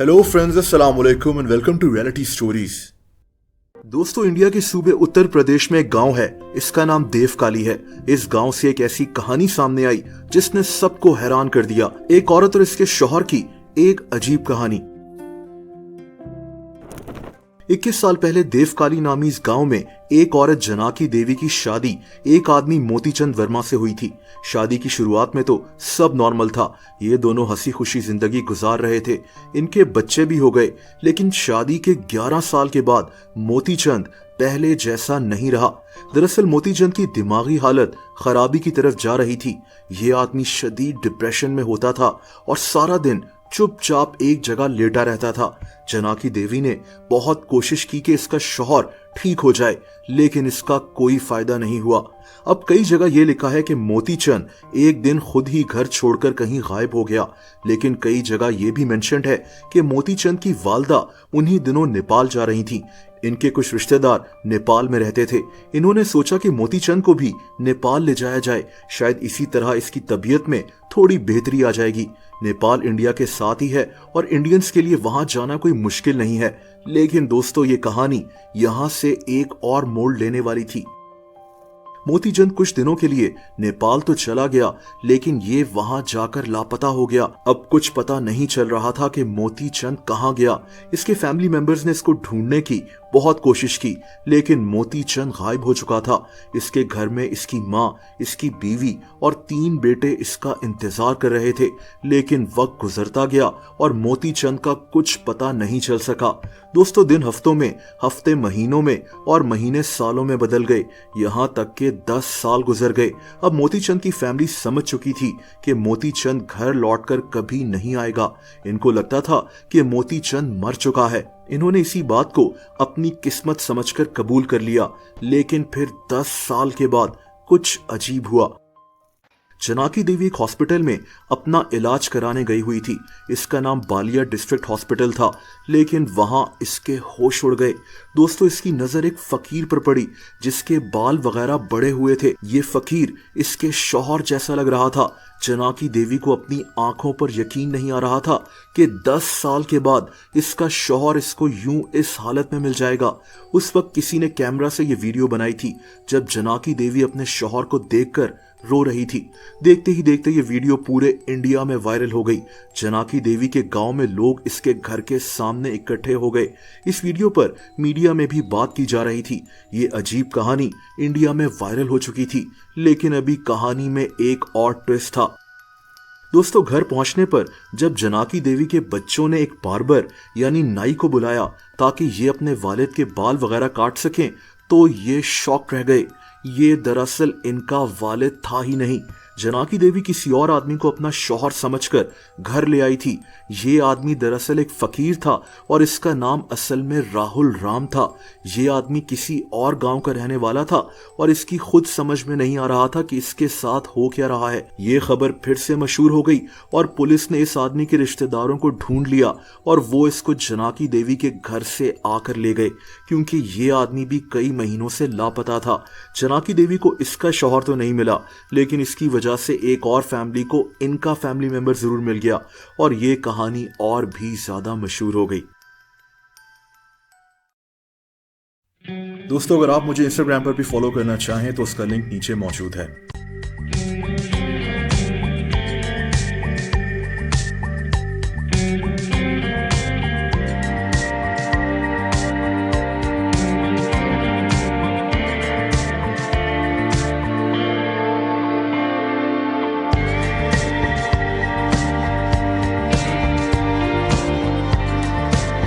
Hello friends, अस्सलाम वालेकुम and welcome to reality stories. दोस्तों, इंडिया के सूबे उत्तर प्रदेश में एक गांव है। इसका नाम देवकाली है। इस गांव से एक ऐसी कहानी सामने आई जिसने सबको हैरान कर दिया। एक औरत और इसके शौहर की एक अजीब कहानी। 21 साल पहले देवकाली नामी इस गांव में एक औरत जनाकी देवी की शादी एक आदमी मोतीचंद वर्मा से हुई थी। शादी की शुरुआत में तो सब नॉर्मल था। ये दोनों हंसी खुशी जिंदगी गुजार रहे थे। इनके बच्चे भी हो गए। लेकिन शादी के 11 साल के बाद मोतीचंद पहले जैसा नहीं रहा। दरअसल मोतीचंद की दिमागी हालत खराबी की तरफ जा रही थी। ये आदमी शदीद डिप्रेशन में होता था और सारा दिन चुपचाप एक जगह लेटा रहता था। जनाकी देवी ने बहुत कोशिश की कि इसका शौहर ठीक हो जाए, लेकिन इसका कोई फायदा नहीं हुआ। अब कई जगह यह लिखा है कि मोतीचंद एक दिन खुद ही घर छोड़कर कहीं गायब हो गया, लेकिन कई जगह यह भी मेंशन्ड है कि मोतीचंद की वालदा उन्हीं दिनों नेपाल जा रही थी। इनके कुछ रिश्तेदार नेपाल में रहते थे। इन्होंने सोचा कि मोतीचंद को भी नेपाल ले जाया जाए, शायद इसी तरह इसकी तबीयत में थोड़ी बेहतरी आ जाएगी। नेपाल इंडिया के साथ ही है और इंडियंस के लिए वहां जाना कोई मुश्किल नहीं है। लेकिन दोस्तों, ये कहानी यहां से एक और मोड़ लेने वाली थी। मोतीचंद कुछ दिनों के लिए नेपाल तो चला गया, लेकिन ये वहां जाकर लापता हो गया। अब कुछ पता नहीं चल रहा था कि मोतीचंद कहां गया। इसके फैमिली मेंबर्स ने इसको ढूंढने की बहुत कोशिश की, लेकिन मोतीचंद गायब हो चुका था। इसके घर में इसकी माँ, इसकी बीवी और 3 बेटे इसका इंतजार कर रहे थे। लेकिन वक्त गुजरता गया और मोतीचंद का कुछ पता नहीं चल सका। दोस्तों, दिन हफ्तों में, हफ्ते महीनों में और महीने सालों में बदल गए। यहाँ तक के 10 साल गुजर गए। अब मोतीचंद की फैमिली समझ चुकी थी कि मोतीचंद घर लौटकर कभी नहीं आएगा। इनको लगता था कि मोतीचंद मर चुका है। इन्होंने इसी बात को अपनी किस्मत समझकर कबूल कर लिया। लेकिन फिर 10 साल के बाद कुछ अजीब हुआ। जनाकी देवी एक हॉस्पिटल में अपना इलाज कराने गई हुई थी। इसका नाम बालिया डिस्ट्रिक्ट हॉस्पिटल था, लेकिन वहां इसके होश उड़ गए। दोस्तों, इसकी नजर एक फकीर पर पड़ी जिसके बाल वगैरह बड़े हुए थे। ये फकीर इसके शौहर जैसा लग रहा था। जनाकी देवी को अपनी आंखों पर यकीन नहीं आ रहा था कि 10 साल के बाद इसका शौहर इसको यूं इस हालत में मिल जाएगा। उस वक्त किसी ने कैमरा से यह वीडियो बनाई थी जब जनाकी देवी अपने शौहर को देखकर रो रही थी। देखते ही देखते ये वीडियो पूरे इंडिया में वायरल हो गई। जनाकी देवी के गांव में लोग इसके घर के सामने इकट्ठे हो गए। इस वीडियो पर मीडिया में भी बात की जा रही थी। ये अजीब कहानी इंडिया में वायरल हो चुकी थी, लेकिन अभी कहानी में एक और ट्विस्ट था। दोस्तों, घर पहुंचने पर जब जनाकी देवी के बच्चों ने एक बार्बर यानी नाई को बुलाया ताकि ये अपने वालिद के बाल वगैरह काट सकें, तो ये शॉक रह गए। ये दरअसल इनका वालिद था ही नहीं। जनाकी देवी किसी और आदमी को अपना शौहर समझकर घर ले आई थी। ये आदमी दरअसल एक फकीर था और इसका नाम असल में राहुल राम था। ये आदमी किसी और गांव का रहने वाला था और इसकी खुद समझ में नहीं आ रहा था कि इसके साथ हो क्या रहा है। ये खबर फिर से मशहूर हो गई और पुलिस ने इस आदमी के रिश्तेदारों को ढूंढ लिया और वो इसको जनाकी देवी के घर से आकर ले गए, क्योंकि ये आदमी भी कई महीनों से लापता था। जनाकी देवी को इसका शौहर तो नहीं मिला, लेकिन इसकी वजह से एक और फैमिली को इनका फैमिली मेंबर जरूर मिल गया और ये कहानी और भी ज्यादा मशहूर हो गई। दोस्तों, अगर आप मुझे इंस्टाग्राम पर भी फॉलो करना चाहें तो उसका लिंक नीचे मौजूद है।